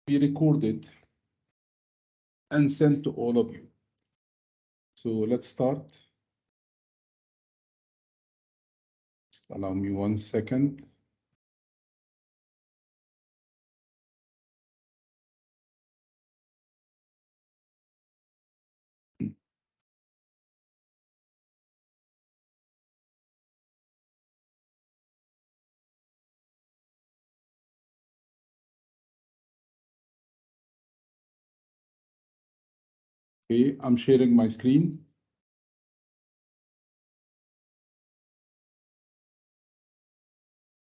be recorded and sent to all of you. So let's start. Just allow me 1 second. Okay, I'm sharing my screen.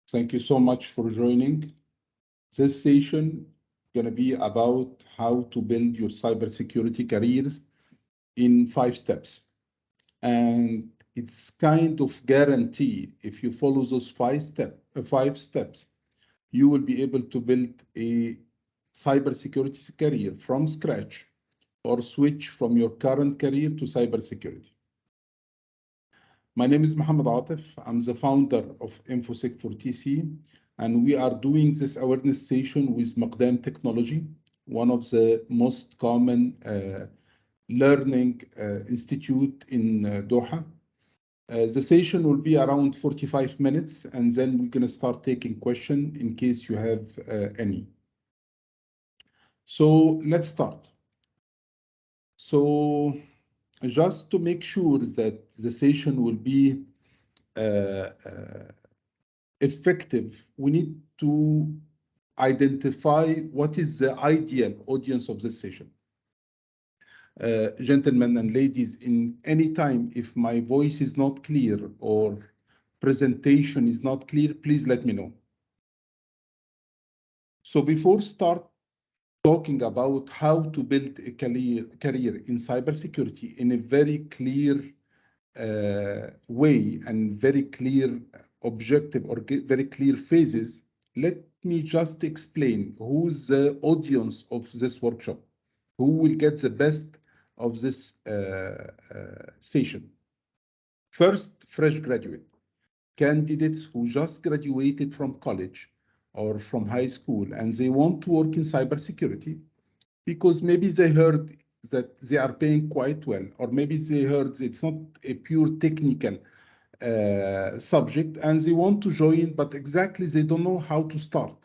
Thank you so much for joining. This session is going to be about how to build your cybersecurity careers in 5 steps. And it's kind of guarantee if you follow those 5 steps, you will be able to build a cybersecurity career from scratch or switch from your current career to cybersecurity. My name is Mohammed Atif. I'm the founder of InfoSec for TC, and we are doing this awareness session with Maqdam Technology, one of the most common learning institute in Doha. The session will be around 45 minutes, and then we're going to start taking questions in case you have any. So let's start. So just to make sure that the session will be effective, we need to identify what is the ideal audience of this session. Gentlemen and ladies, in any time, if my voice is not clear or presentation is not clear, please let me know. So before start talking about how to build a career in cybersecurity in a very clear way and very clear objective or very clear phases, let me just explain who's the audience of this workshop, who will get the best of this session. First, fresh graduate, candidates who just graduated from college or from high school and they want to work in cybersecurity because maybe they heard that they are paying quite well, or maybe they heard it's not a pure technical subject and they want to join, but exactly they don't know how to start.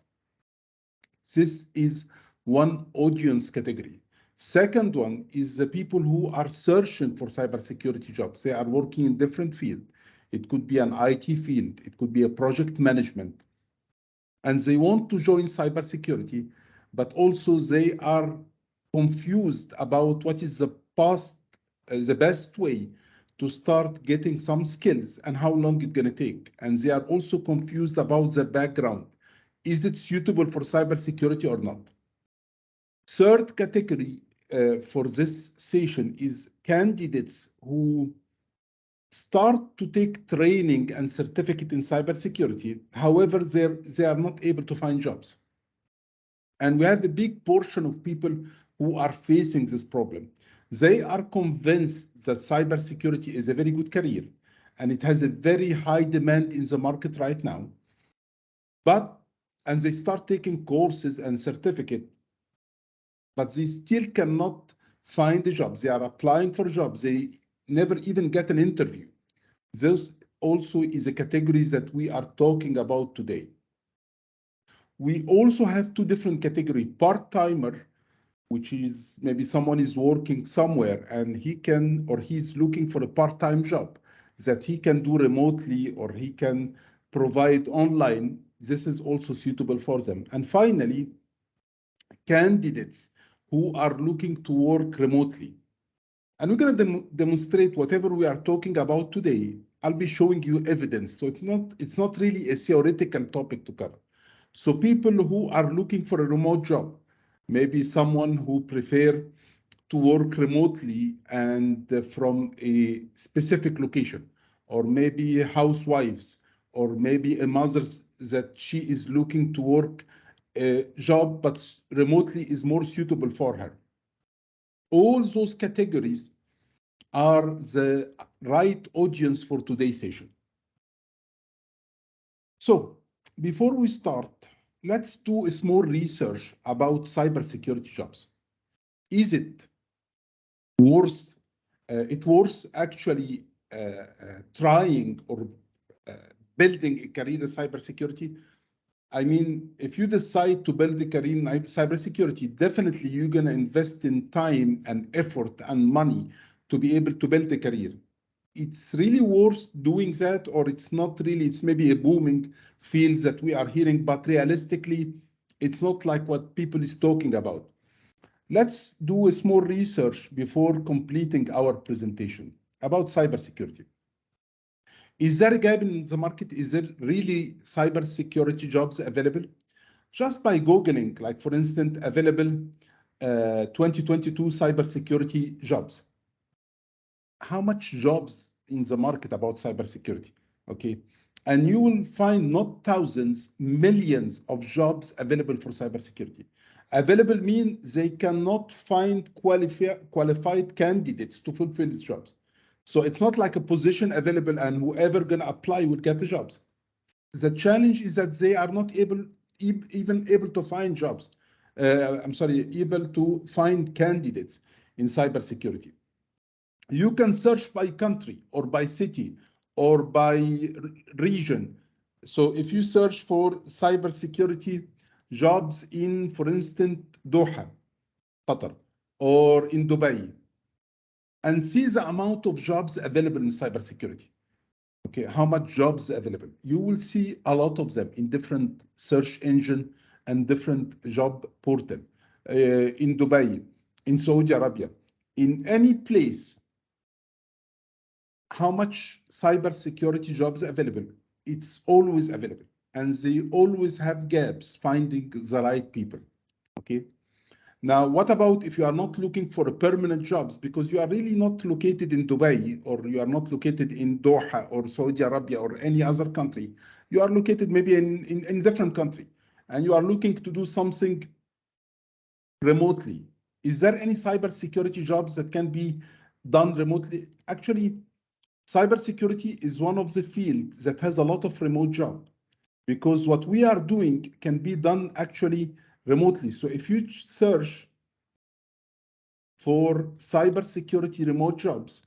This is one audience category. Second one is the people who are searching for cybersecurity jobs. They are working in different fields. It could be an IT field, it could be a project management, and they want to join cybersecurity, but also they are confused about what is the best way to start getting some skills and how long it's going to take. And they are also confused about their background. Is it suitable for cybersecurity or not? Third category for this session is candidates who start to take training and certificate in cybersecurity. However, they are not able to find jobs. And we have a big portion of people who are facing this problem. They are convinced that cybersecurity is a very good career and it has a very high demand in the market right now. And they start taking courses and certificate, but they still cannot find a job. They are applying for jobs. They never even get an interview. This also is a category that we are talking about today. We also have two different categories: part-timer, which is maybe someone is working somewhere and he can, or he's looking for a part-time job that he can do remotely or he can provide online. This is also suitable for them. And finally, candidates who are looking to work remotely. And we're going to demonstrate whatever we are talking about today. I'll be showing you evidence. So it's not really a theoretical topic to cover. So people who are looking for a remote job, maybe someone who prefer to work remotely and from a specific location, or maybe housewives, or maybe a mother that she is looking to work a job, but remotely is more suitable for her. All those categories are the right audience for today's session. So before we start, let's do a small research about cybersecurity jobs. Is it worth? It worth actually trying or building a career in cybersecurity? I mean, if you decide to build a career in cybersecurity, definitely you're going to invest in time and effort and money to be able to build a career. It's really worth doing that, or it's not really, it's maybe a booming field that we are hearing, but realistically, it's not like what people is talking about. Let's do a small research before completing our presentation about cybersecurity. Is there a gap in the market? Is there really cybersecurity jobs available? Just by Googling, like for instance, available 2022 cybersecurity jobs. How much jobs in the market about cybersecurity? Okay. And you will find not thousands, millions of jobs available for cybersecurity. Available means they cannot find qualified candidates to fulfill these jobs. So it's not like a position available and whoever gonna apply will get the jobs. The challenge is that they are not even able to find jobs. Able to find candidates in cybersecurity. You can search by country or by city or by region. So if you search for cybersecurity jobs in, for instance, Doha, Qatar, or in Dubai, and see the amount of jobs available in cybersecurity. Okay, how much jobs available? You will see a lot of them in different search engine and different job portal. In Dubai, in Saudi Arabia, in any place, how much cybersecurity jobs available? It's always available, and they always have gaps finding the right people. Okay. Now, what about if you are not looking for a permanent jobs because you are really not located in Dubai, or you are not located in Doha or Saudi Arabia or any other country? You are located maybe in different country, and you are looking to do something remotely. Is there any cybersecurity jobs that can be done remotely? Actually, cybersecurity is one of the fields that has a lot of remote job, because what we are doing can be done actually remotely. So if you search for cybersecurity remote jobs,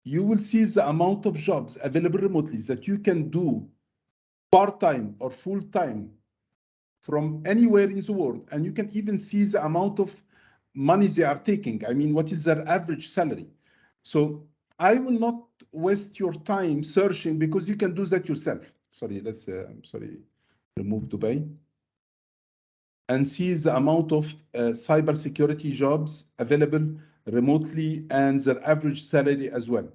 you will see the amount of jobs available remotely that you can do part-time or full-time from anywhere in the world. And you can even see the amount of money they are taking. I mean, what is their average salary? So I will not waste your time searching, because you can do that yourself. Sorry, remove Dubai. And see the amount of cybersecurity jobs available remotely and their average salary as well.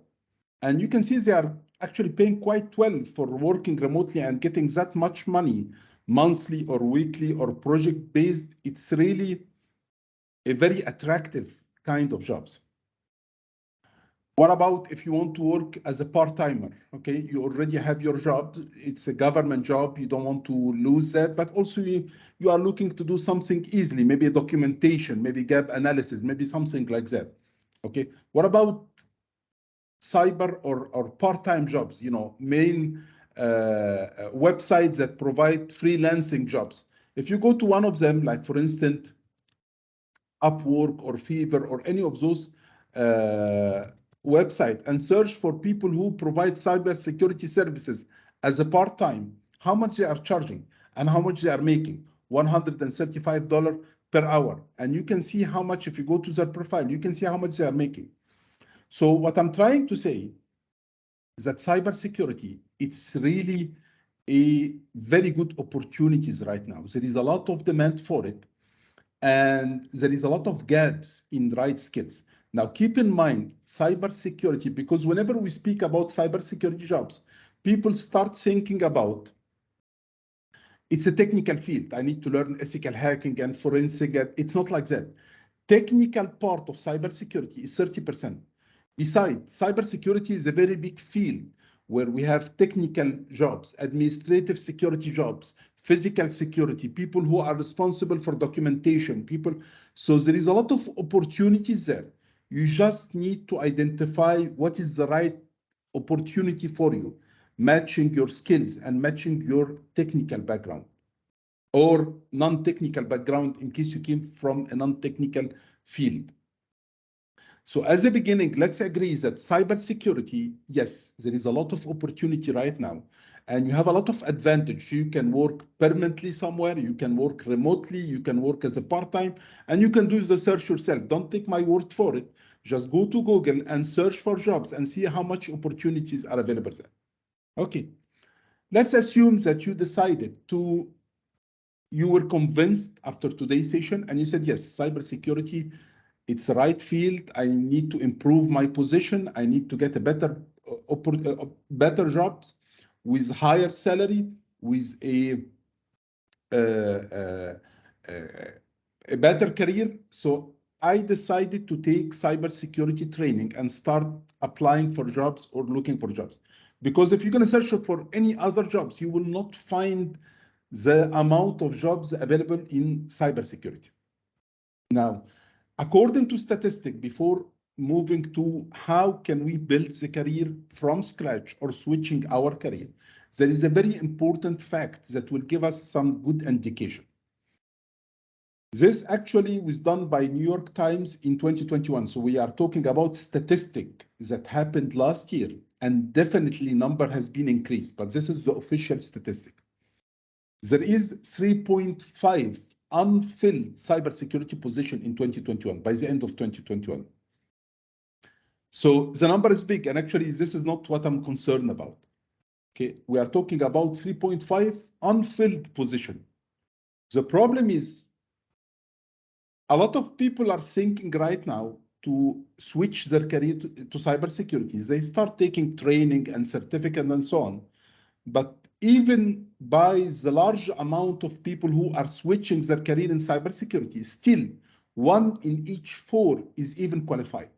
And you can see they are actually paying quite well for working remotely and getting that much money monthly or weekly or project based. It's really a very attractive kind of jobs. What about if you want to work as a part-timer? Okay, you already have your job. It's a government job. You don't want to lose that, but also you are looking to do something easily, maybe a documentation, maybe gap analysis, maybe something like that. Okay, what about cyber or part-time jobs? You know, main websites that provide freelancing jobs. If you go to one of them, like for instance, Upwork or Fiverr or any of those website, and search for people who provide cybersecurity services as a part-time, how much they are charging and how much they are making. $135 per hour. And you can see how much, if you go to their profile, you can see how much they are making. So what I'm trying to say is that cybersecurity, it's really a very good opportunities right now. There is a lot of demand for it, and there is a lot of gaps in right skills. Now, keep in mind cybersecurity, because whenever we speak about cybersecurity jobs, people start thinking about it's a technical field. I need to learn ethical hacking and forensic. It's not like that. Technical part of cybersecurity is 30%. Besides, cybersecurity is a very big field where we have technical jobs, administrative security jobs, physical security, people who are responsible for documentation, people. So there is a lot of opportunities there. You just need to identify what is the right opportunity for you, matching your skills and matching your technical background. or non-technical background in case you came from a non-technical field. So as a beginning, let's agree that cybersecurity, yes, there is a lot of opportunity right now, and you have a lot of advantage. You can work permanently somewhere, you can work remotely, you can work as a part-time, and you can do the search yourself. Don't take my word for it. Just go to Google and search for jobs and see how much opportunities are available there. Okay, let's assume that you decided to, you were convinced after today's session and you said, yes, cybersecurity, it's the right field. I need to improve my position. I need to get a better jobs with higher salary, with a better career. So I decided to take cybersecurity training and start applying for jobs or looking for jobs. Because if you're going to search for any other jobs, you will not find the amount of jobs available in cybersecurity. Now, according to statistics, before moving to how can we build the career from scratch or switching our career, there is a very important fact that will give us some good indication. This actually was done by New York Times in 2021. So we are talking about statistic that happened last year, and definitely number has been increased, but this is the official statistic. There is 3.5 unfilled cybersecurity position in 2021, by the end of 2021. So the number is big, and actually this is not what I'm concerned about. Okay, we are talking about 3.5 unfilled position. The problem is a lot of people are thinking right now to switch their career to cybersecurity. They start taking training and certificate and so on. But even by the large amount of people who are switching their career in cybersecurity, still 1 in each 4 is even qualified,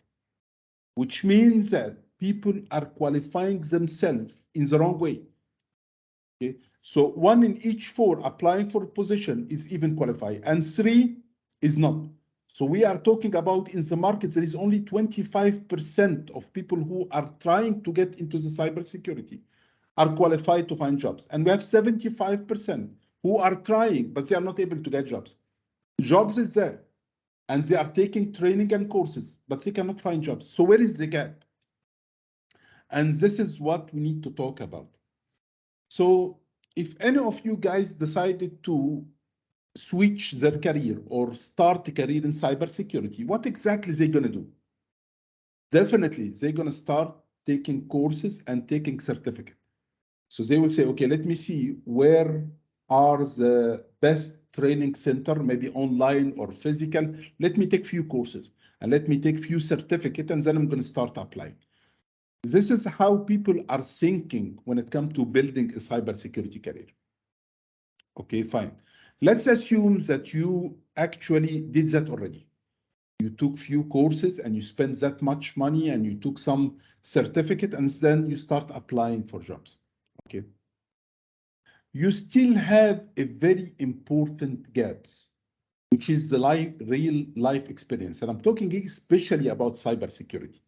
which means that people are qualifying themselves in the wrong way. Okay? So 1 in each 4 applying for a position is even qualified, and 3 is not. So we are talking about in the market, there is only 25% of people who are trying to get into the cybersecurity are qualified to find jobs. And we have 75% who are trying, but they are not able to get jobs. Jobs is there, and they are taking training and courses, but they cannot find jobs. So where is the gap? And this is what we need to talk about. So if any of you guys decided to switch their career or start a career in cybersecurity, what exactly they're going to do? Definitely, they're going to start taking courses and taking certificates. So they will say, okay, let me see where are the best training center, maybe online or physical. Let me take few courses and let me take few certificates, and then I'm going to start applying. This is how people are thinking when it comes to building a cybersecurity career. Okay, fine. Let's assume that you actually did that already. You took few courses and you spent that much money and you took some certificate, and then you start applying for jobs. Okay. You still have a very important gaps, which is the real life experience. And I'm talking especially about cybersecurity.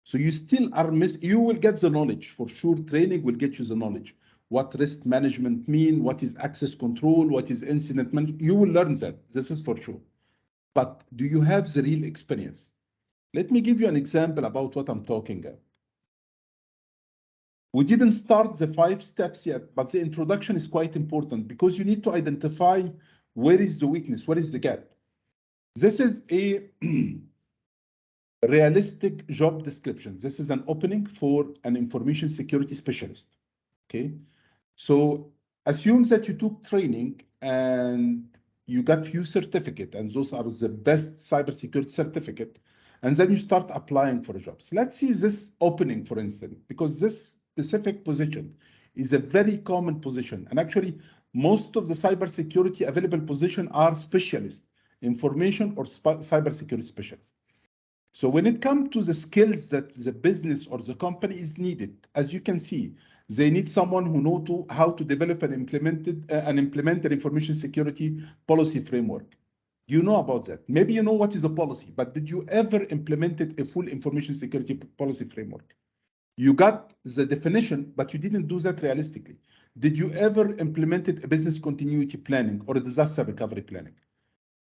So you still are you will get the knowledge for sure. Training will get you the knowledge. What risk management mean, what is access control, what is incident management. You will learn that, this is for sure. But do you have the real experience? Let me give you an example about what I'm talking about. We didn't start the 5 steps yet, but the introduction is quite important because you need to identify where is the weakness, what is the gap. This is a realistic job description. This is an opening for an information security specialist. Okay, so assume that you took training and you got few certificate, and those are the best cybersecurity certificate, and then you start applying for jobs. Let's see this opening, for instance, because this specific position is a very common position, and actually most of the cybersecurity available position are specialists, information or cybersecurity specialists. So when it comes to the skills that the business or the company is needed, as you can see, they need someone who knows how to develop and implement an information security policy framework. You know about that. Maybe you know what is a policy, but did you ever implement a full information security policy framework? You got the definition, but you didn't do that realistically. Did you ever implemented a business continuity planning or a disaster recovery planning?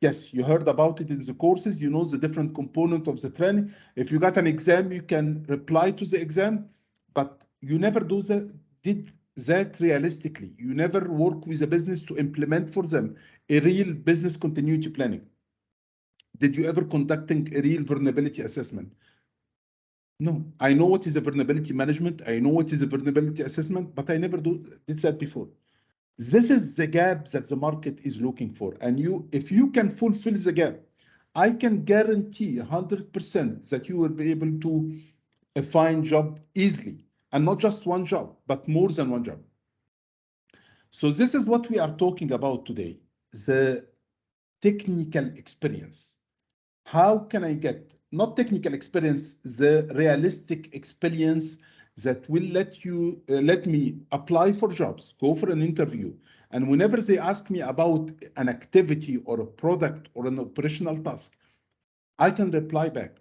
Yes, you heard about it in the courses. You know the different component of the training. If you got an exam, you can reply to the exam, but you never did that realistically. You never work with a business to implement for them a real business continuity planning. Did you ever conducting a real vulnerability assessment? No, I know what is a vulnerability management. I know what is a vulnerability assessment, but I never did that before. This is the gap that the market is looking for. And if you can fulfill the gap, I can guarantee 100% that you will be able to find job easily, and not just one job, but more than one job. So this is what we are talking about today, the technical experience. How can I get, not technical experience, the realistic experience that will let me apply for jobs, go for an interview, and whenever they ask me about an activity or a product or an operational task, I can reply back.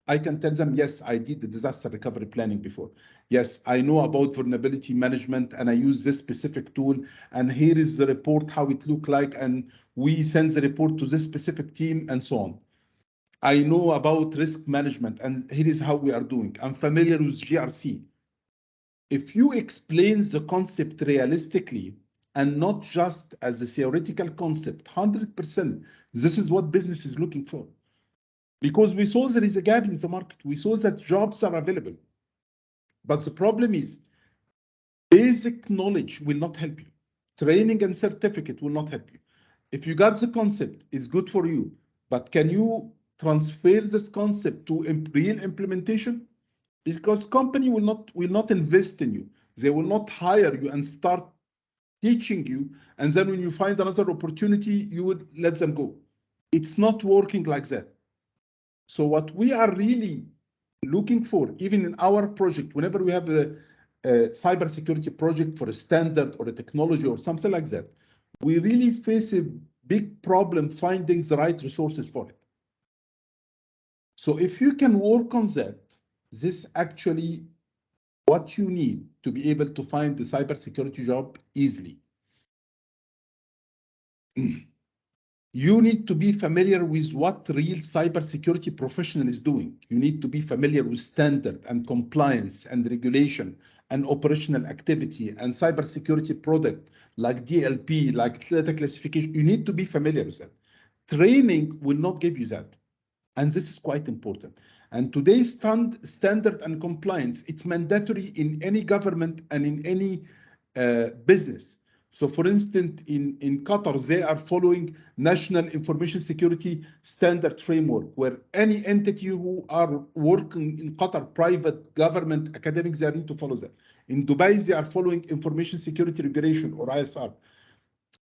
I can tell them, yes, I did the disaster recovery planning before. Yes, I know about vulnerability management and I use this specific tool, and here is the report, how it look like, and we send the report to this specific team and so on. I know about risk management, and here is how we are doing. I'm familiar with GRC. If you explain the concept realistically and not just as a theoretical concept, 100%, this is what business is looking for. Because we saw there is a gap in the market. We saw that jobs are available. But the problem is, basic knowledge will not help you. Training and certificate will not help you. If you got the concept, it's good for you. But can you transfer this concept to real implementation? Because company will not invest in you. They will not hire you and start teaching you, and then when you find another opportunity, you would let them go. It's not working like that. So what we are really looking for, even in our project, whenever we have a cybersecurity project for a standard or a technology or something like that, we really face a big problem finding the right resources for it. So if you can work on that, this actually what you need to be able to find the cybersecurity job easily. You need to be familiar with what real cybersecurity professional is doing. You need to be familiar with standard and compliance and regulation and operational activity and cybersecurity product like DLP, like data classification. You need to be familiar with that. Training will not give you that. And this is quite important. And today's standard and compliance, it's mandatory in any government and in any business. So for instance, in Qatar, they are following National Information Security Standard Framework, where any entity who are working in Qatar, private, government, academics, they need to follow that. In Dubai, they are following Information Security Regulation or ISR.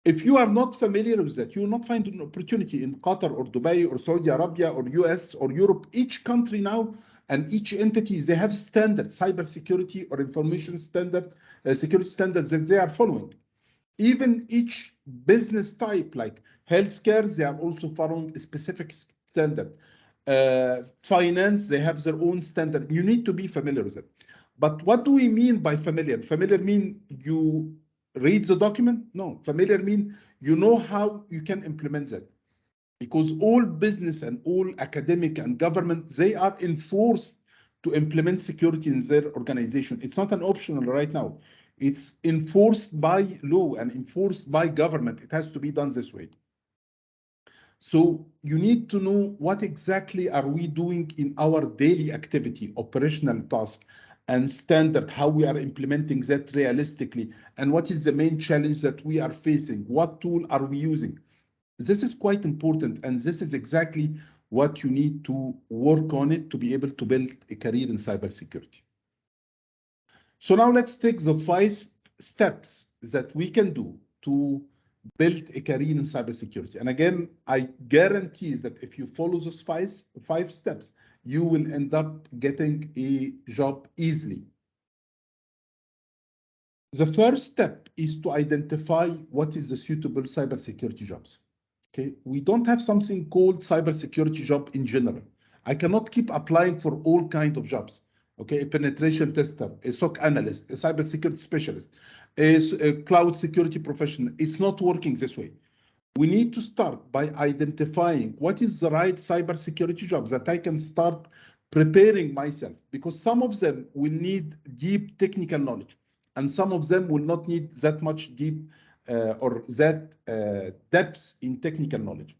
If you are not familiar with that, you will not find an opportunity in Qatar or Dubai or Saudi Arabia or US or Europe. Each country now and each entity, they have standards, cybersecurity or information standard, security standards that they are following. Even each business type, like healthcare, they are also following a specific standard. Finance, they have their own standard. You need to be familiar with it. But what do we mean by familiar? Familiar mean you read the document? No, familiar mean you know how you can implement that. Because all business and all academic and government, they are enforced to implement security in their organization. It's not an optional right now. It's enforced by law and enforced by government. It has to be done this way. So you need to know what exactly are we doing in our daily activity, operational task, and standard, how we are implementing that realistically, and what is the main challenge that we are facing, what tool are we using. This is quite important, and this is exactly what you need to work on it to be able to build a career in cybersecurity. So now let's take the 5 steps that we can do to build a career in cybersecurity. And again, I guarantee that if you follow those five steps, you will end up getting a job easily. The first step is to identify what is the suitable cybersecurity jobs. Okay, we don't have something called cybersecurity job in general. I cannot keep applying for all kinds of jobs. okay, a penetration tester, a SOC analyst, a cybersecurity specialist, a cloud security professional. It's not working this way. We need to start by identifying what is the right cybersecurity jobs that I can start preparing myself, because some of them will need deep technical knowledge and some of them will not need that much deep or that depth in technical knowledge.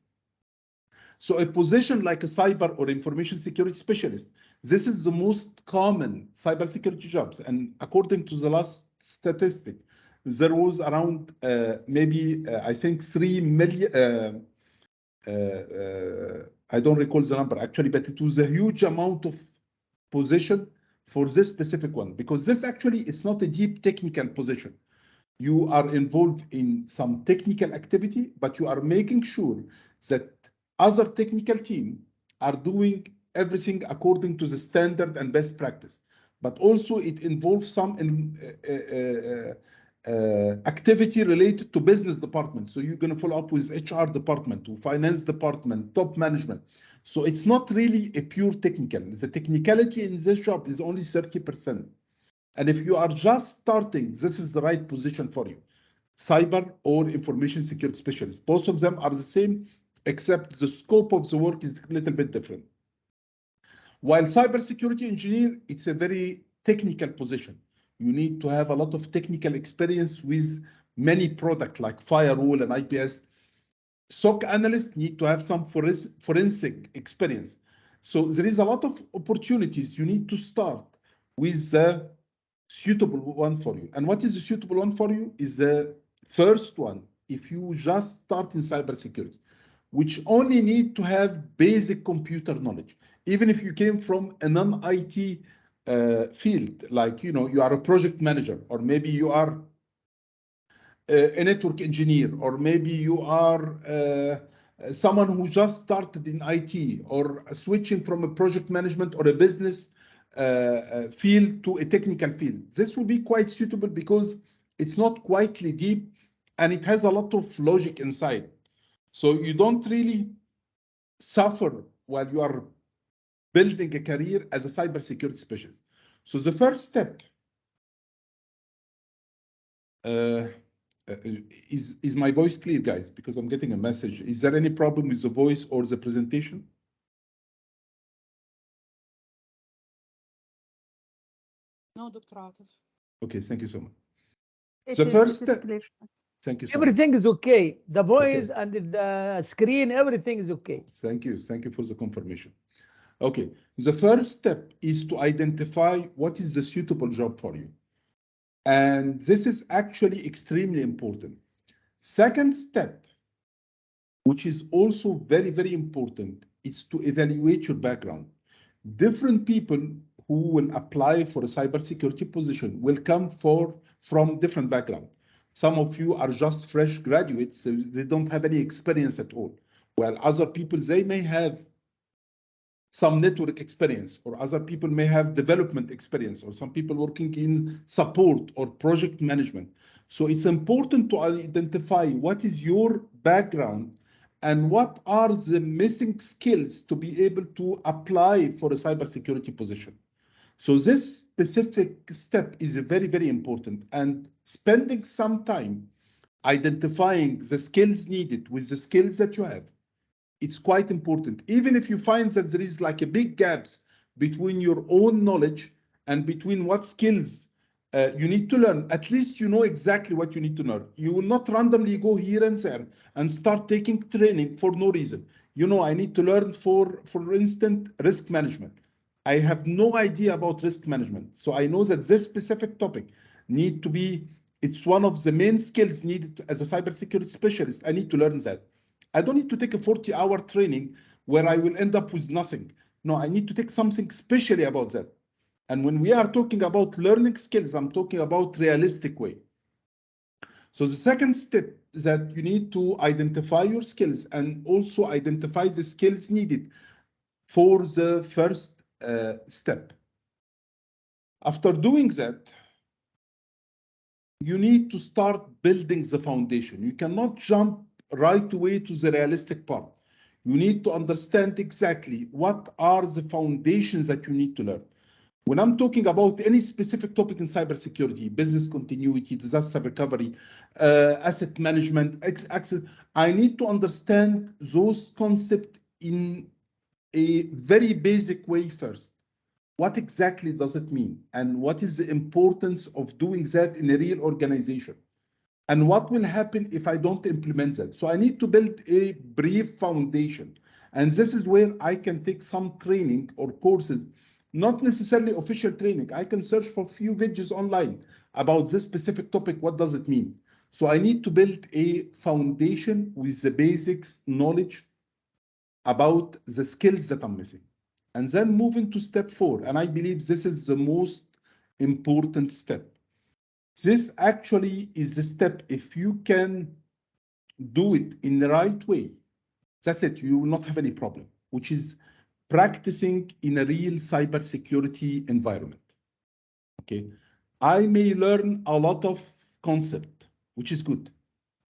So a position like a cyber or information security specialist, this is the most common cybersecurity jobs. And according to the last statistic, there was around I think 3 million, I don't recall the number actually, but it was a huge amount of position for this specific one, because this actually is not a deep technical position. You are involved in some technical activity, but you are making sure that other technical team are doing everything according to the standard and best practice. But also it involves some activity related to business department. So you're going to follow up with HR department, to finance department, top management. So it's not really a pure technical. The technicality in this job is only 30%. And if you are just starting, this is the right position for you. Cyber or information security specialist. Both of them are the same, except the scope of the work is a little bit different. While cybersecurity engineer, it's a very technical position. You need to have a lot of technical experience with many products like firewall and IPS. SOC analysts need to have some forensic experience. So there is a lot of opportunities. You need to start with the suitable one for you. And what is the suitable one for you is the first one. If you just start in cybersecurity, which only need to have basic computer knowledge, even if you came from a non-IT field, like you are a project manager, or maybe you are a network engineer, or maybe you are someone who just started in IT, or switching from a project management or a business field to a technical field. This will be quite suitable because it's not quietly deep and it has a lot of logic inside. So you don't really suffer while you are building a career as a cybersecurity specialist. So the first step is my voice clear, guys? Because I'm getting a message. Is there any problem with the voice or the presentation? No, Dr. Atif. Okay, thank you so much. The first step. Thank you so Everything much. is okay. The voice Okay. and the screen, everything is okay. Thank you. Thank you for the confirmation. Okay, the first step is to identify what is the suitable job for you. And this is actually extremely important. Second step, which is also very, very important, is to evaluate your background. Different people who will apply for a cybersecurity position will come from different background. Some of you are just fresh graduates, so they don't have any experience at all. While other people, they may have some network experience, or other people may have development experience, or some people working in support or project management. So it's important to identify what is your background and what are the missing skills to be able to apply for a cybersecurity position. So this specific step is very, very important, and spending some time identifying the skills needed with the skills that you have, it's quite important. Even if you find that there is like a big gaps between your own knowledge and between what skills you need to learn, at least you know exactly what you need to learn. You will not randomly go here and there and start taking training for no reason. I need to learn for instance, risk management. I have no idea about risk management. So I know that this specific topic it's one of the main skills needed as a cybersecurity specialist. I need to learn that. I don't need to take a 40-hour training where I will end up with nothing. No, I need to take something specially about that. And when we are talking about learning skills, I'm talking about realistic way. So the second step is that you need to identify your skills and also identify the skills needed for the first step. After doing that, you need to start building the foundation. You cannot jump right away to the realistic part. You need to understand exactly what are the foundations that you need to learn. When I'm talking about any specific topic in cybersecurity, business continuity, disaster recovery, asset management, access, I need to understand those concepts in a very basic way first. What exactly does it mean? And what is the importance of doing that in a real organization? And what will happen if I don't implement that? So I need to build a brief foundation. And this is where I can take some training or courses, not necessarily official training. I can search for a few videos online about this specific topic. What does it mean? So I need to build a foundation with the basics knowledge about the skills that I'm missing. And then moving to step 4. And I believe this is the most important step. This actually is the step, if you can do it in the right way, that's it, you will not have any problem, which is practicing in a real cybersecurity environment. Okay, I may learn a lot of concept, which is good,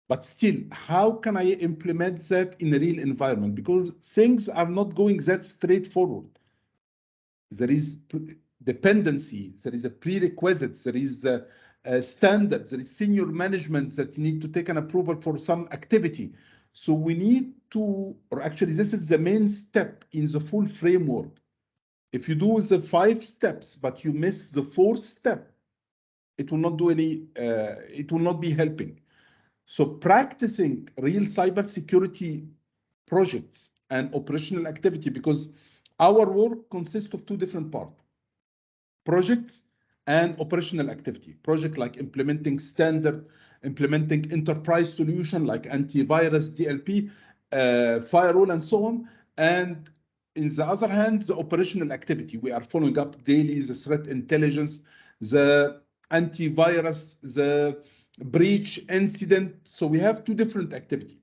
but still, how can I implement that in a real environment? Because things are not going that straightforward. There is dependency, there is a prerequisite, there is standards, there is senior management that you need to take an approval for some activity. So we need to, or actually this is the main step in the full framework. If you do the 5 steps, but you miss the 4th step, it will not do any, it will not be helping. So practicing real cybersecurity projects and operational activity, because our work consists of 2 different parts: projects and operational activity. Project like implementing standard, implementing enterprise solution like antivirus, DLP, firewall, and so on. And in the other hand, the operational activity. We are following up daily the threat intelligence, the antivirus, the breach incident. So we have 2 different activities.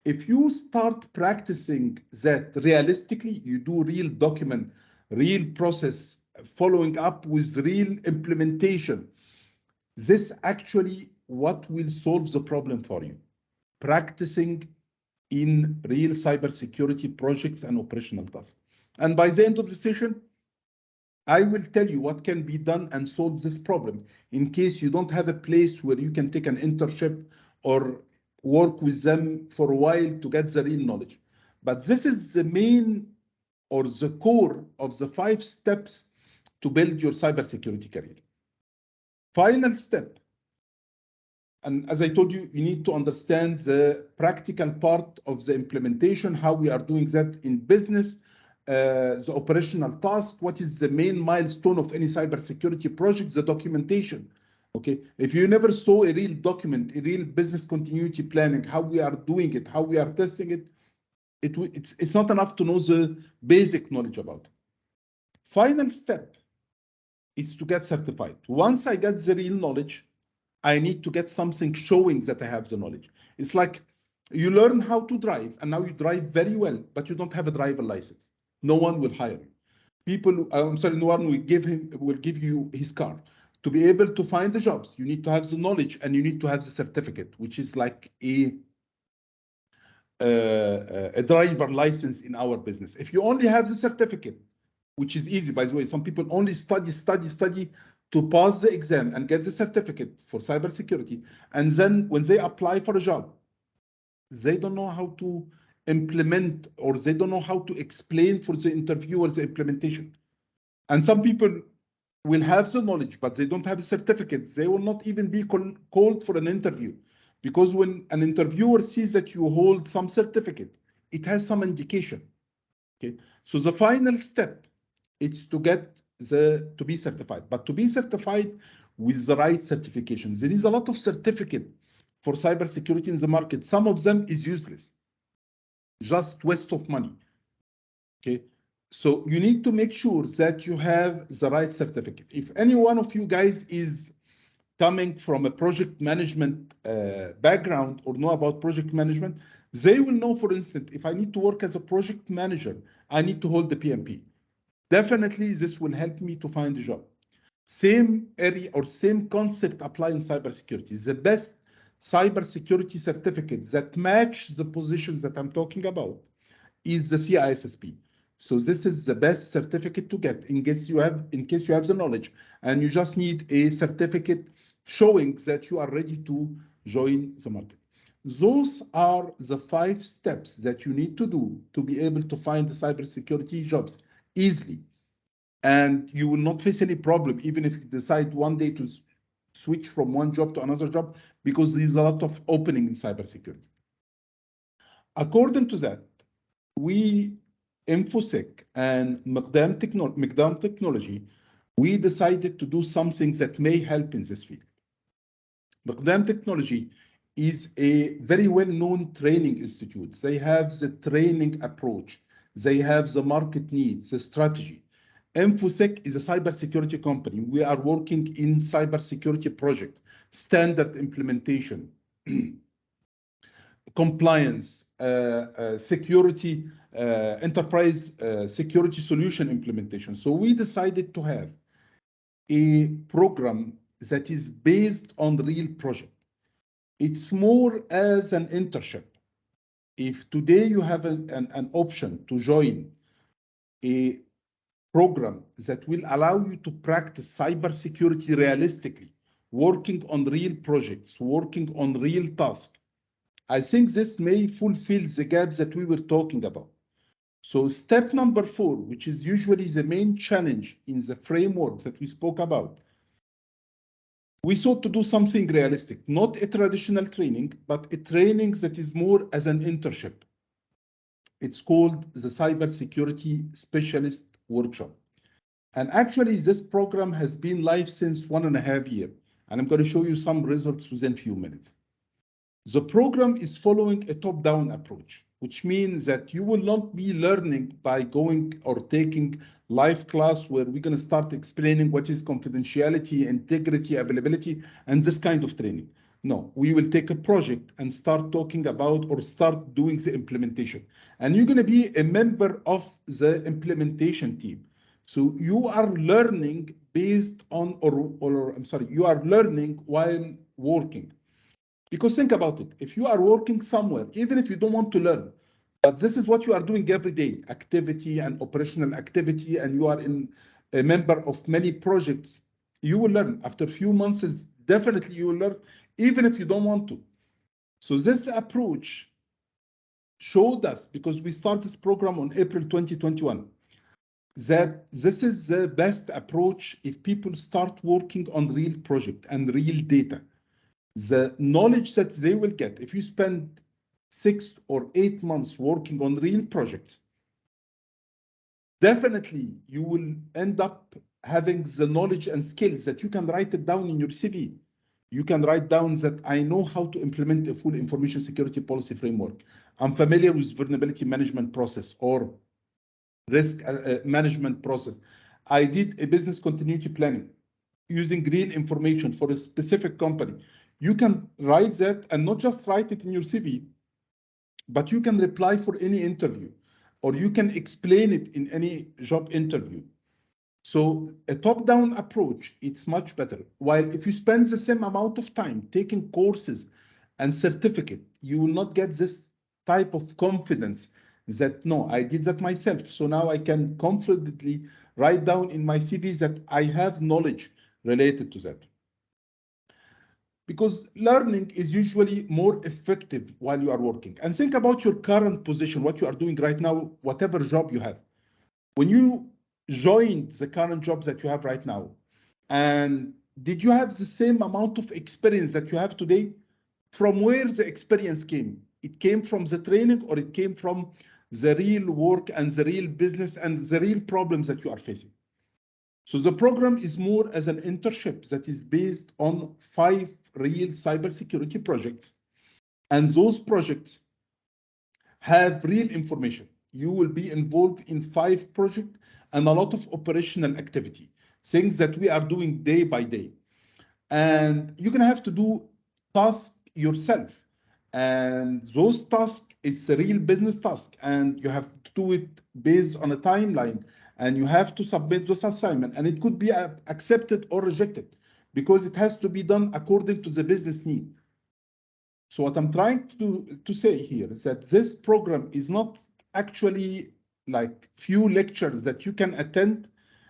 If you start practicing that realistically, you do real document, real process, following up with real implementation, this actually what will solve the problem for you. Practicing in real cybersecurity projects and operational tasks. And by the end of the session, I will tell you what can be done and solve this problem in case you don't have a place where you can take an internship or work with them for a while to get the real knowledge. But this is the main or the core of the 5 steps to build your cybersecurity career. Final step, and as I told you, you need to understand the practical part of the implementation, how we are doing that in business, the operational task, what is the main milestone of any cybersecurity project, the documentation. Okay, if you never saw a real document, a real business continuity planning, how we are doing it, how we are testing it, it's not enough to know the basic knowledge about it. Final step is to get certified. Once I get the real knowledge, I need to get something showing that I have the knowledge. It's like you learn how to drive and now you drive very well, but you don't have a driver license. No one will hire you. People, no one will give you his car. To be able to find the jobs, you need to have the knowledge and you need to have the certificate, which is like a driver license in our business. If you only have the certificate, which is easy, by the way, some people only study to pass the exam and get the certificate for cybersecurity. And then when they apply for a job, they don't know how to implement or they don't know how to explain for the interviewer the implementation. And some people will have the knowledge, but they don't have a certificate. They will not even be called for an interview. Because when an interviewer sees that you hold some certificate, it has some indication. Okay, so the final step is to get to be certified, but to be certified with the right certifications. There is a lot of certificate for cybersecurity in the market. Some of them is useless, just waste of money. Okay, so you need to make sure that you have the right certificate. If any one of you guys is coming from a project management background or know about project management, they will know, for instance, if I need to work as a project manager, I need to hold the PMP. Definitely, this will help me to find a job. Same area or same concept apply in cybersecurity. The best cybersecurity certificates that match the positions that I'm talking about is the CISSP. So this is the best certificate to get in case you have the knowledge, and you just need a certificate showing that you are ready to join the market. Those are the 5 steps that you need to do to be able to find the cybersecurity jobs easily. And you will not face any problem, even if you decide one day to switch from one job to another job, because there's a lot of opening in cybersecurity. According to that, we, InfoSec and Miqdam Technology, we decided to do something that may help in this field. Miqdam Technology is a very well-known training institute. They have the training approach. They have the market needs, the strategy. InfoSec is a cybersecurity company. We are working in cybersecurity project, standard implementation, compliance, security, enterprise security solution implementation. So we decided to have a program that is based on real project. It's more as an internship. If today you have an option to join a program that will allow you to practice cybersecurity realistically, working on real projects, working on real tasks, I think this may fulfill the gaps that we were talking about. So step number 4, which is usually the main challenge in the framework that we spoke about, we sought to do something realistic, not a traditional training, but a training that is more as an internship. It's called the Cybersecurity Specialist Workshop. And actually, this program has been live since 1.5 years, and I'm going to show you some results within a few minutes. The program is following a top-down approach, which means that you will not be learning by going or taking live class where we're going to start explaining what is confidentiality, integrity, availability, and this kind of training. No, we will take a project and start talking about or start doing the implementation. And you're going to be a member of the implementation team. So you are learning based on, you are learning while working. Because think about it, if you are working somewhere, even if you don't want to learn, but this is what you are doing every day, activity and operational activity, and you are a member of many projects, you will learn. After a few months, definitely you will learn, even if you don't want to. So this approach showed us, because we started this program on April 2021, that this is the best approach if people start working on real project and real data. The knowledge that they will get if you spend 6 or 8 months working on real projects, definitely you will end up having the knowledge and skills that you can write it down in your CV. You can write down that I know how to implement a full information security policy framework. I'm familiar with vulnerability management process or risk management process. I did a business continuity planning using real information for a specific company. You can write that and not just write it in your CV, but you can reply for any interview, or you can explain it in any job interview. So a top-down approach, it's much better. While if you spend the same amount of time taking courses and certificate, you will not get this type of confidence that, no, I did that myself. So now I can confidently write down in my CV that I have knowledge related to that. Because learning is usually more effective while you are working. And think about your current position, what you are doing right now, whatever job you have. When you joined the current job that you have right now, and did you have the same amount of experience that you have today? From where the experience came? It came from the training, or it came from the real work and the real business and the real problems that you are facing? So the program is more as an internship that is based on 5 real cybersecurity projects. And those projects have real information. You will be involved in 5 projects and a lot of operational activity, things that we are doing day by day. And you're going to have to do tasks yourself. And those tasks, it's a real business task, and you have to do it based on a timeline, and you have to submit those assignments, and it could be accepted or rejected because it has to be done according to the business need. So what I'm trying to say here is that this program is not actually like few lectures that you can attend,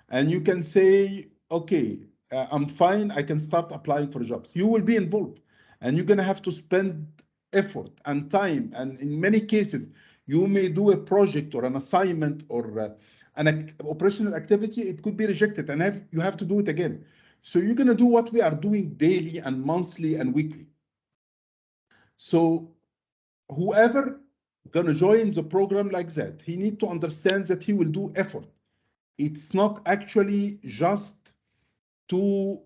and you can say, okay, I'm fine, I can start applying for jobs. You will be involved, and you're gonna have to spend effort and time, and in many cases, you may do a project or an assignment or an operational activity, it could be rejected, and you have to do it again. So you're gonna do what we are doing daily and monthly and weekly. So whoever gonna join the program like that, he need to understand that he will do effort. It's not actually just to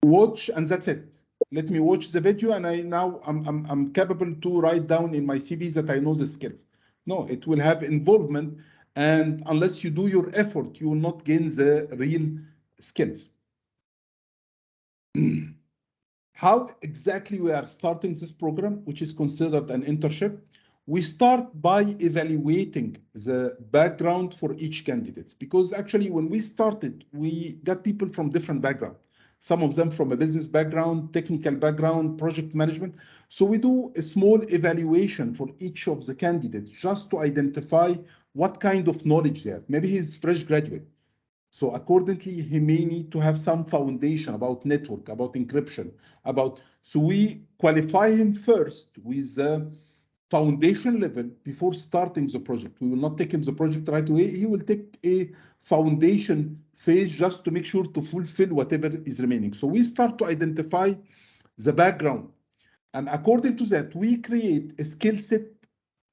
watch and that's it. Let me watch the video and I'm capable to write down in my CV that I know the skills. No, it will have involvement, and unless you do your effort, you will not gain the real skills. How exactly we are starting this program, which is considered an internship? We start by evaluating the background for each candidate, because actually when we started, we got people from different backgrounds. Some of them from a business background, technical background, project management. So we do a small evaluation for each of the candidates just to identify what kind of knowledge they have. Maybe he's fresh graduate. So accordingly, he may need to have some foundation about network, about encryption, so we qualify him first with the foundation level before starting the project. We will not take him the project right away. He will take a foundation phase just to make sure to fulfill whatever is remaining. So we start to identify the background. And according to that, we create a skill set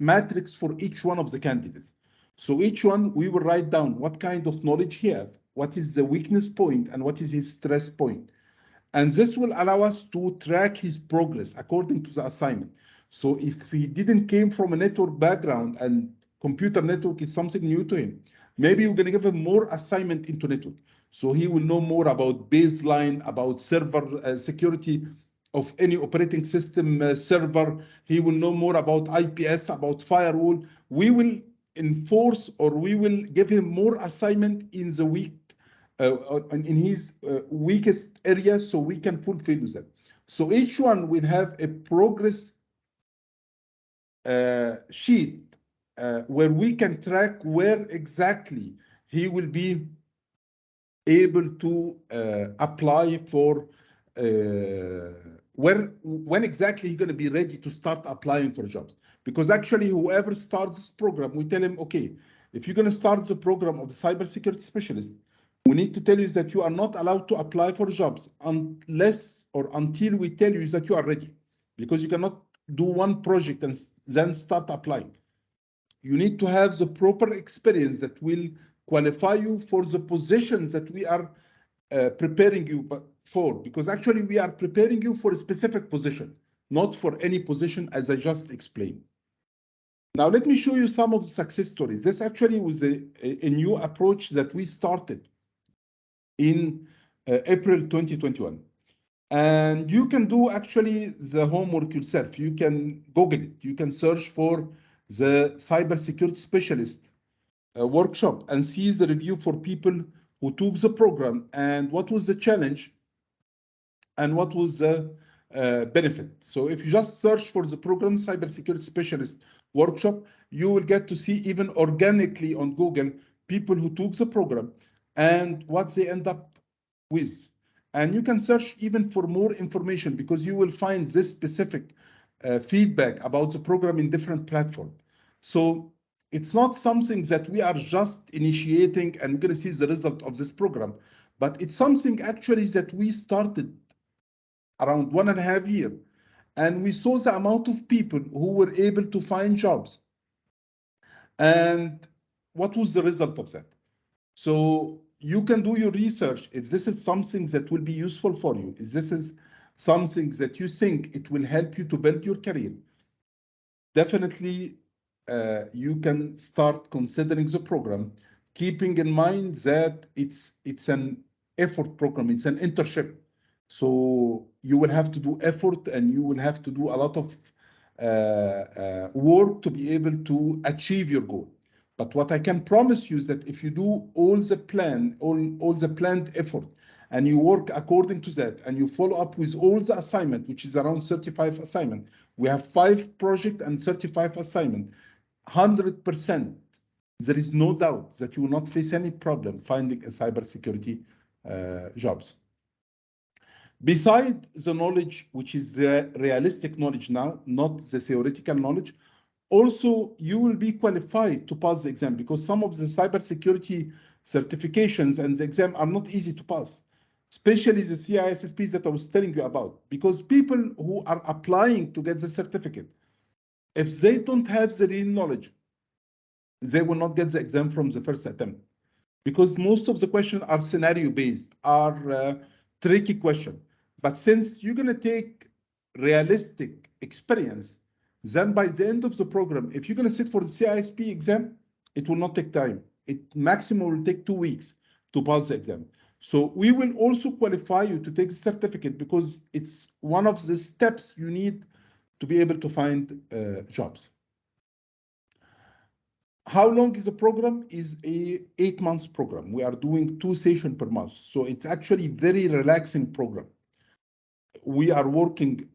matrix for each one of the candidates. So each one, we will write down what kind of knowledge he has, what is the weakness point, and what is his stress point. And this will allow us to track his progress according to the assignment. So if he didn't came from a network background and computer network is something new to him, maybe we're gonna give him more assignment into network. So he will know more about baseline, about server security of any operating system server. He will know more about IPS, about firewall. We will enforce, or we will give him more assignment in the week, in his weakest area, so we can fulfill them. So each one will have a progress sheet where we can track where exactly he will be able to apply for when exactly he's going to be ready to start applying for jobs. Because actually, whoever starts this program, we tell him, okay, if you're going to start the program of a cybersecurity specialist, we need to tell you that you are not allowed to apply for jobs unless or until we tell you that you are ready, because you cannot do one project and then start applying. You need to have the proper experience that will qualify you for the positions that we are preparing you for, because actually we are preparing you for a specific position, not for any position, as I just explained. Now, let me show you some of the success stories. This actually was a new approach that we started in April 2021. And you can do actually the homework yourself. You can Google it. You can search for the cybersecurity specialist workshop and see the review for people who took the program and what was the challenge and what was the benefit. So if you just search for the program cybersecurity specialist workshop, you will get to see even organically on Google people who took the program and what they end up with. And you can search even for more information, because you will find this specific feedback about the program in different platforms. So it's not something that we are just initiating and we're going to see the result of this program, but it's something actually that we started around 1.5 years, and we saw the amount of people who were able to find jobs. And what was the result of that? So you can do your research if this is something that will be useful for you, if this is something that you think it will help you to build your career. Definitely, you can start considering the program, keeping in mind that it's an effort program, it's an internship. So you will have to do effort, and you will have to do a lot of work to be able to achieve your goal. But what I can promise you is that if you do all the planned effort, and you work according to that, and you follow up with all the assignment, which is around 35 assignment, we have 5 project and 35 assignment, 100% there is no doubt that you will not face any problem finding a cybersecurity jobs. Beside the knowledge, which is the realistic knowledge now, not the theoretical knowledge, also you will be qualified to pass the exam, because some of the cybersecurity certifications and the exam are not easy to pass, especially the CISSPs that I was telling you about, because people who are applying to get the certificate, if they don't have the real knowledge, they will not get the exam from the first attempt, because most of the questions are scenario based, are tricky questions. But since you're going to take realistic experience, then by the end of the program, if you're going to sit for the CISP exam, it will not take time. It maximum will take 2 weeks to pass the exam. So we will also qualify you to take the certificate, because it's one of the steps you need to be able to find jobs. How long is the program? Is a 8 months program. We are doing 2 sessions per month. So it's actually very relaxing program. We are working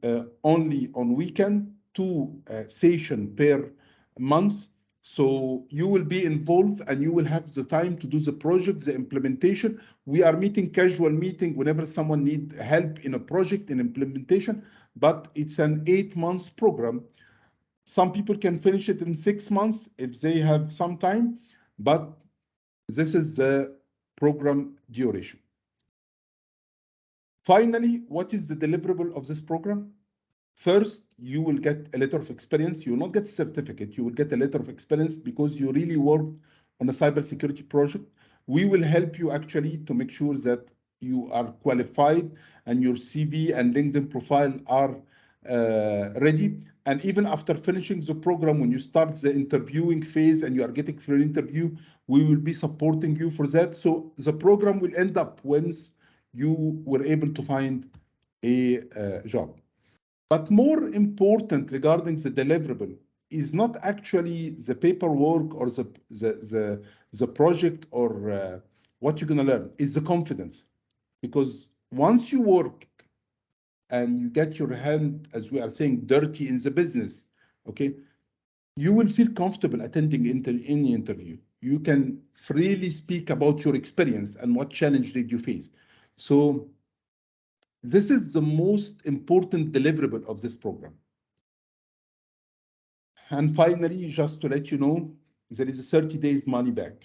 only on weekend, 2 sessions per month. So you will be involved and you will have the time to do the project, the implementation. We are meeting casual meeting whenever someone needs help in a project, in implementation, but it's an 8 months program. Some people can finish it in 6 months if they have some time, but this is the program duration. Finally, what is the deliverable of this program? First, you will get a letter of experience. You will not get a certificate. You will get a letter of experience because you really worked on a cybersecurity project. We will help you actually to make sure that you are qualified and your CV and LinkedIn profile are ready. And even after finishing the program, when you start the interviewing phase and you are getting for an interview, we will be supporting you for that. So the program will end up once you were able to find a job. But more important regarding the deliverable is not actually the paperwork or the project or what you're going to learn. It's the confidence. Because once you work and you get your hand, as we are saying, dirty in the business, okay, you will feel comfortable attending any interview. You can freely speak about your experience and what challenge did you face. So this is the most important deliverable of this program. And finally, just to let you know, there is a 30 days money back.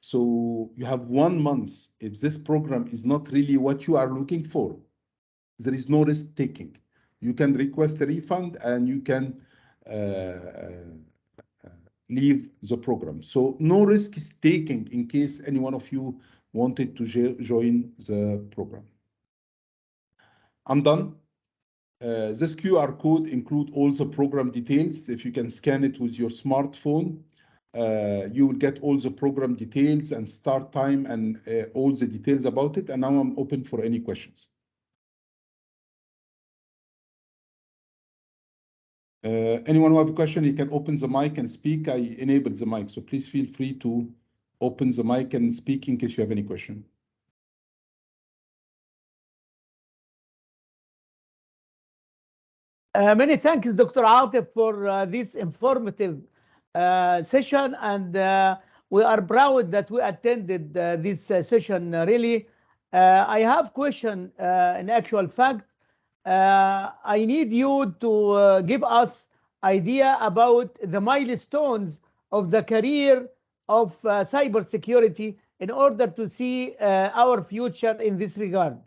So you have 1 month. If this program is not really what you are looking for, there is no risk taking. You can request a refund and you can leave the program. So no risk is taking in case any one of you wanted to join the program. I'm done. This QR code includes all the program details. If you can scan it with your smartphone, you will get all the program details and start time and all the details about it. And now I'm open for any questions. Anyone who have a question, you can open the mic and speak. I enabled the mic, so please feel free to open the mic and speak in case you have any question. Many thanks, Dr. Atif, for this informative session, and we are proud that we attended this session. Really, I have question. In actual fact, I need you to give us idea about the milestones of the career of cybersecurity in order to see our future in this regard.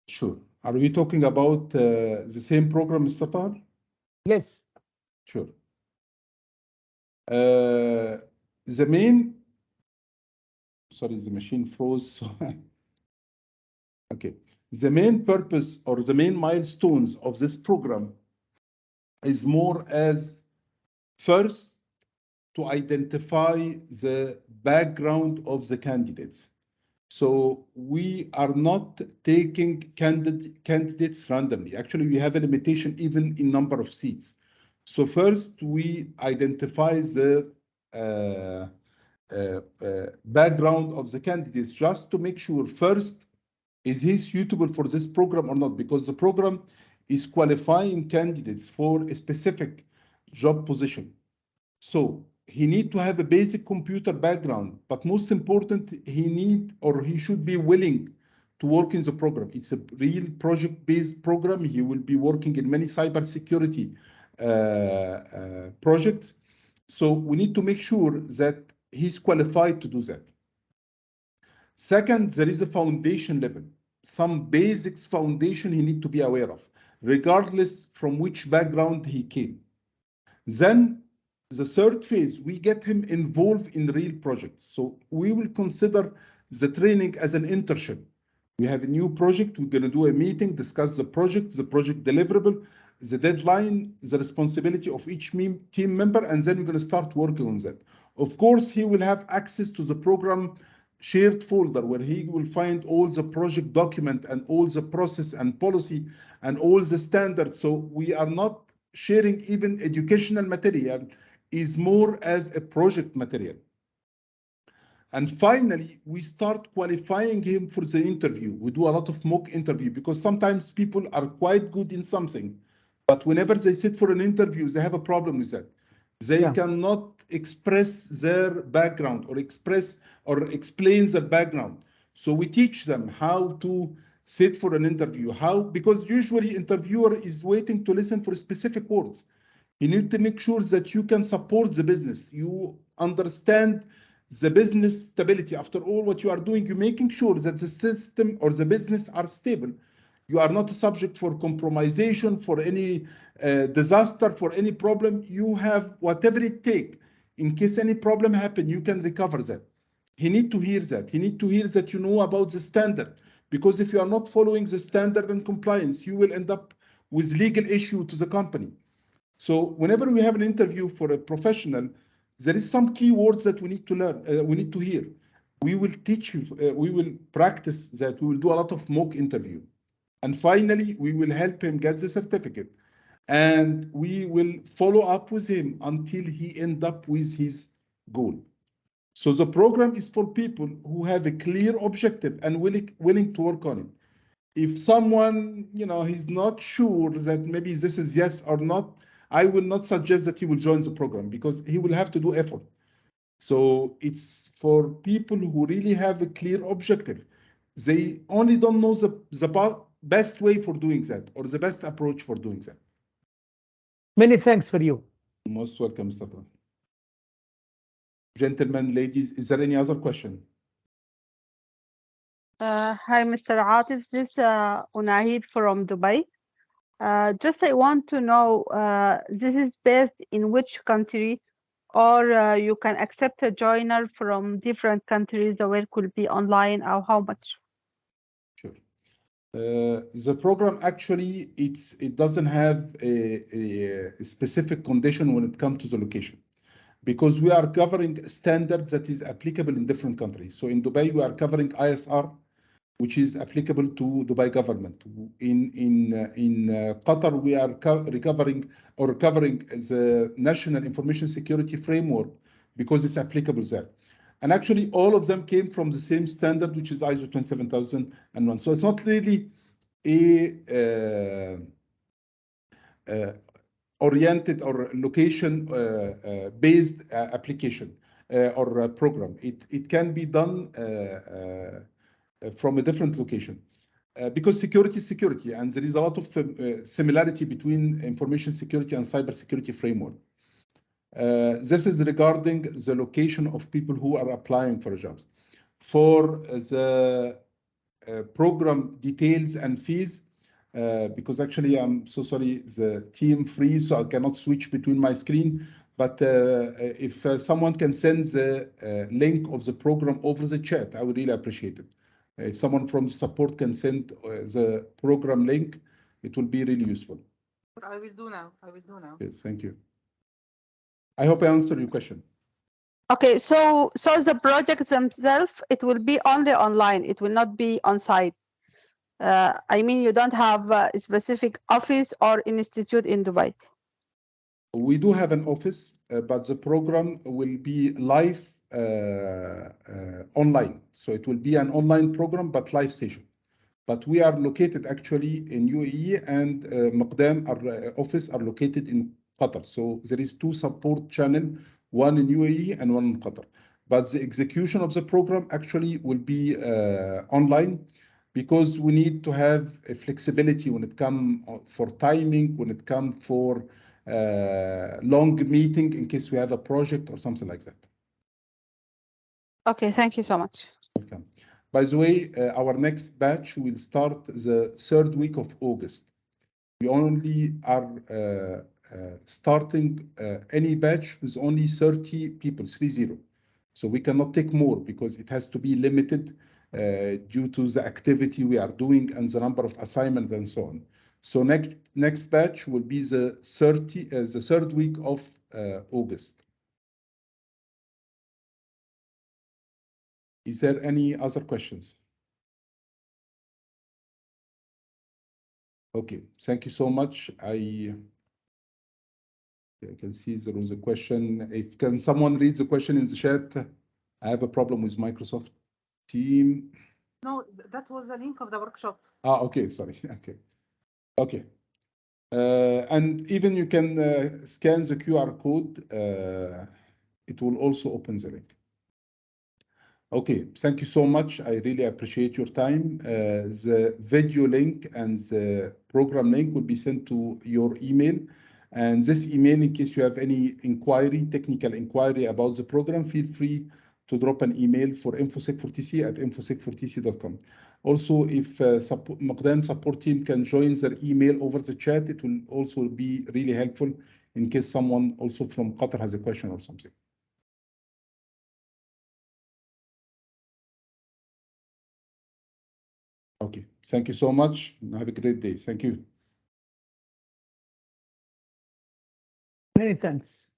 Sure. Are we talking about the same program, Mr. Tahar? Yes. Sure. The main, sorry, the machine froze. Okay. The main purpose or the main milestones of this program is more as first to identify the background of the candidates. So we are not taking candidates randomly. Actually, we have a limitation even in number of seats. So first we identify the background of the candidates just to make sure first, is he suitable for this program or not? Because the program is qualifying candidates for a specific job position. So he need to have a basic computer background, but most important, he should be willing to work in the program. It's a real project-based program. He will be working in many cybersecurity projects. So we need to make sure that he's qualified to do that. Second, there is a foundation level. Some basics foundation he need to be aware of, regardless from which background he came. Then the third phase, we get him involved in real projects. So we will consider the training as an internship. We have a new project, we're going to do a meeting, discuss the project deliverable, the deadline, the responsibility of each team member, and then we're going to start working on that. Of course, he will have access to the program shared folder where he will find all the project document and all the process and policy and all the standards. So we are not sharing even educational material, is more as a project material. And finally, we start qualifying him for the interview. We do a lot of mock interview because sometimes people are quite good in something, but whenever they sit for an interview, they have a problem with that. They cannot express their background or explain their background. So we teach them how to sit for an interview, because usually interviewer is waiting to listen for specific words. You need to make sure that you can support the business. You understand the business stability. After all, what you are doing, you're making sure that the system or the business are stable. You are not a subject for compromisation, for any disaster, for any problem. You have whatever it takes. In case any problem happen, you can recover that. He need to hear that. He need to hear that you know about the standard. Because if you are not following the standard and compliance, you will end up with legal issue to the company. So whenever we have an interview for a professional, there is some key words that we need to learn, we need to hear. We will teach you, we will practice that, we will do a lot of mock interview. And finally, we will help him get the certificate. And we will follow up with him until he ends up with his goal. So the program is for people who have a clear objective and willing to work on it. If someone, he's not sure that maybe this is yes or not, I will not suggest that he will join the program because he will have to do effort. So it's for people who really have a clear objective. They only don't know the best way for doing that or the best approach for doing that. Many thanks for you. Most welcome, Mr. Khan. Gentlemen, ladies, is there any other question? Hi, Mr. Atif. This is Unahid from Dubai. Just I want to know, this is based in which country, or you can accept a joiner from different countries. The work will be online, or how much? Sure. The program actually, it doesn't have a specific condition when it comes to the location, because we are covering standards that is applicable in different countries. So in Dubai, we are covering ISR, which is applicable to Dubai government. In Qatar, we are covering the National Information Security Framework because it's applicable there. And actually, all of them came from the same standard, which is ISO 27001. So it's not really a oriented or location based application or program. It can be done from a different location because security is security, and there is a lot of similarity between information security and cybersecurity framework. This is regarding the location of people who are applying for jobs. For the program details and fees, because actually I'm so sorry, the team freeze, so I cannot switch between my screen. But if someone can send the link of the program over the chat, I would really appreciate it. If someone from support can send the program link, it will be really useful. I will do now. Yes, thank you. I hope I answered your question. Okay, so the projects themselves, it will be only online. It will not be on site. I mean, you don't have a specific office or institute in Dubai. We do have an office, but the program will be live online. So it will be an online program, but live session. But we are located actually in UAE, and Maqdam, our office, are located in Qatar. So there is two support channel one in UAE and one in Qatar. But the execution of the program actually will be online, because we need to have a flexibility when it comes for timing, when it comes for long meeting in case we have a project or something like that. Okay, thank you so much. Welcome. By the way, our next batch will start the 3rd week of August. We only are starting any batch with only 30 people, 30. So we cannot take more because it has to be limited due to the activity we are doing and the number of assignments and so on. So next batch will be the 3rd week of August. Is there any other questions? Okay, thank you so much. I can see there was a question. Can someone read the question in the chat? I have a problem with Microsoft Team. No, that was the link of the workshop. Okay, sorry. Okay. And even you can scan the QR code. It will also open the link. Okay, thank you so much. I really appreciate your time. The video link and the program link will be sent to your email. And this email, in case you have any inquiry, technical inquiry about the program, feel free to drop an email for infosec4tc@infosec4tc.com. Also, if Maqdam support team can join their email over the chat, it will also be really helpful in case someone also from Qatar has a question or something. Okay, thank you so much. Have a great day. Thank you. Many thanks.